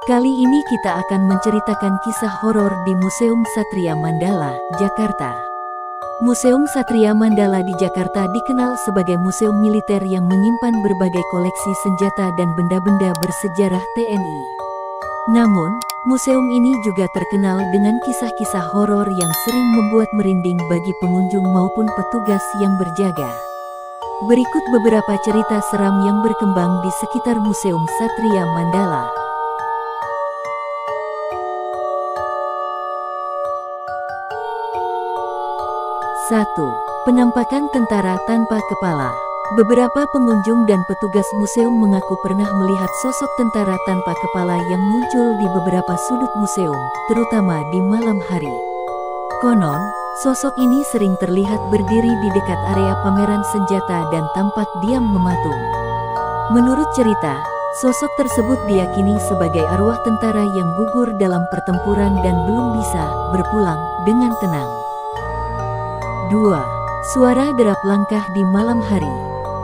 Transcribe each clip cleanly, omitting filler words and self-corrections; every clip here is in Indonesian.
Kali ini kita akan menceritakan kisah horor di Museum Satria Mandala, Jakarta. Museum Satria Mandala di Jakarta dikenal sebagai museum militer yang menyimpan berbagai koleksi senjata dan benda-benda bersejarah TNI. Namun, museum ini juga terkenal dengan kisah-kisah horor yang sering membuat merinding bagi pengunjung maupun petugas yang berjaga. Berikut beberapa cerita seram yang berkembang di sekitar Museum Satria Mandala. 1. Penampakan tentara tanpa kepala. Beberapa pengunjung dan petugas museum mengaku pernah melihat sosok tentara tanpa kepala yang muncul di beberapa sudut museum, terutama di malam hari. Konon, sosok ini sering terlihat berdiri di dekat area pameran senjata dan tampak diam mematung. Menurut cerita, sosok tersebut diyakini sebagai arwah tentara yang gugur dalam pertempuran dan belum bisa berpulang dengan tenang. 2. Suara derap langkah di malam hari.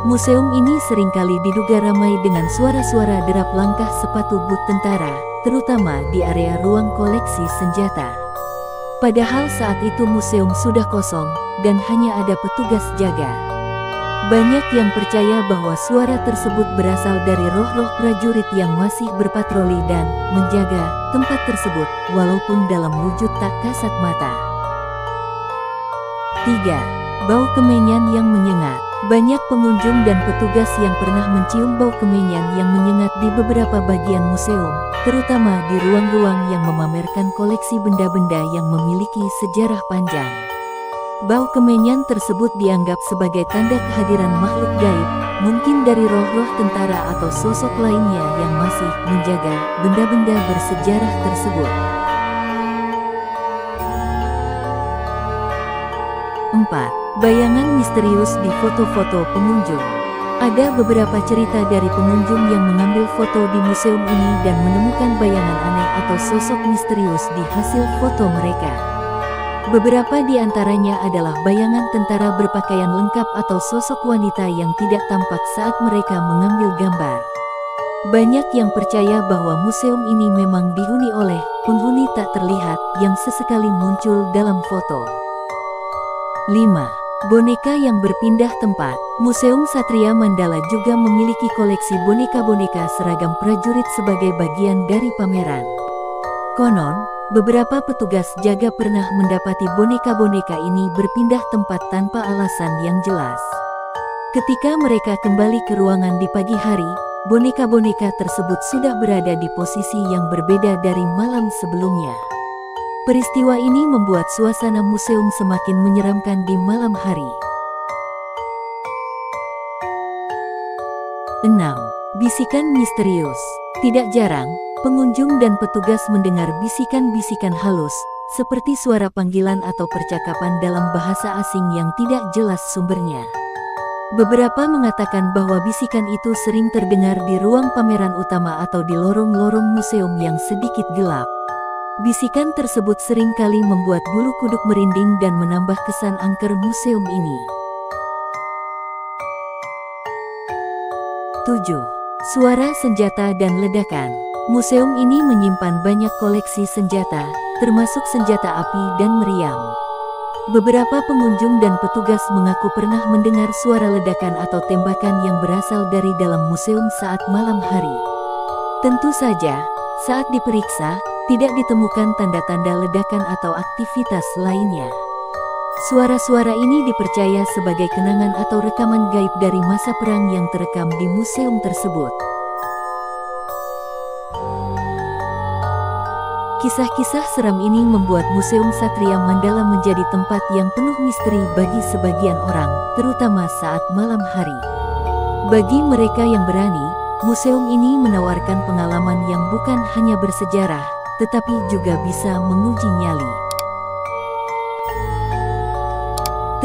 Museum ini seringkali diduga ramai dengan suara-suara derap langkah sepatu but tentara, terutama di area ruang koleksi senjata. Padahal saat itu museum sudah kosong, dan hanya ada petugas jaga. Banyak yang percaya bahwa suara tersebut berasal dari roh-roh prajurit yang masih berpatroli dan menjaga tempat tersebut, walaupun dalam wujud tak kasat mata. 3. Bau kemenyan yang menyengat. Banyak pengunjung dan petugas yang pernah mencium bau kemenyan yang menyengat di beberapa bagian museum, terutama di ruang-ruang yang memamerkan koleksi benda-benda yang memiliki sejarah panjang. Bau kemenyan tersebut dianggap sebagai tanda kehadiran makhluk gaib, mungkin dari roh-roh tentara atau sosok lainnya yang masih menjaga benda-benda bersejarah tersebut. 4. Bayangan misterius di foto-foto pengunjung. Ada beberapa cerita dari pengunjung yang mengambil foto di museum ini dan menemukan bayangan aneh atau sosok misterius di hasil foto mereka. Beberapa di antaranya adalah bayangan tentara berpakaian lengkap atau sosok wanita yang tidak tampak saat mereka mengambil gambar. Banyak yang percaya bahwa museum ini memang dihuni oleh penghuni tak terlihat yang sesekali muncul dalam foto. 5. Boneka yang berpindah tempat. Museum Satria Mandala juga memiliki koleksi boneka-boneka seragam prajurit sebagai bagian dari pameran. Konon, beberapa petugas jaga pernah mendapati boneka-boneka ini berpindah tempat tanpa alasan yang jelas. Ketika mereka kembali ke ruangan di pagi hari, boneka-boneka tersebut sudah berada di posisi yang berbeda dari malam sebelumnya. Peristiwa ini membuat suasana museum semakin menyeramkan di malam hari. 6. Bisikan misterius. Tidak jarang, pengunjung dan petugas mendengar bisikan-bisikan halus, seperti suara panggilan atau percakapan dalam bahasa asing yang tidak jelas sumbernya. Beberapa mengatakan bahwa bisikan itu sering terdengar di ruang pameran utama atau di lorong-lorong museum yang sedikit gelap. Bisikan tersebut seringkali membuat bulu kuduk merinding dan menambah kesan angker museum ini. 7. Suara senjata dan ledakan. Museum ini menyimpan banyak koleksi senjata, termasuk senjata api dan meriam. Beberapa pengunjung dan petugas mengaku pernah mendengar suara ledakan atau tembakan yang berasal dari dalam museum saat malam hari. Tentu saja, saat diperiksa, tidak ditemukan tanda-tanda ledakan atau aktivitas lainnya. Suara-suara ini dipercaya sebagai kenangan atau rekaman gaib dari masa perang yang terekam di museum tersebut. Kisah-kisah seram ini membuat Museum Satria Mandala menjadi tempat yang penuh misteri bagi sebagian orang, terutama saat malam hari. Bagi mereka yang berani, museum ini menawarkan pengalaman yang bukan hanya bersejarah, tetapi juga bisa menguji nyali.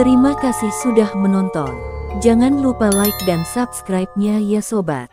Terima kasih sudah menonton. Jangan lupa like dan subscribe-nya ya sobat.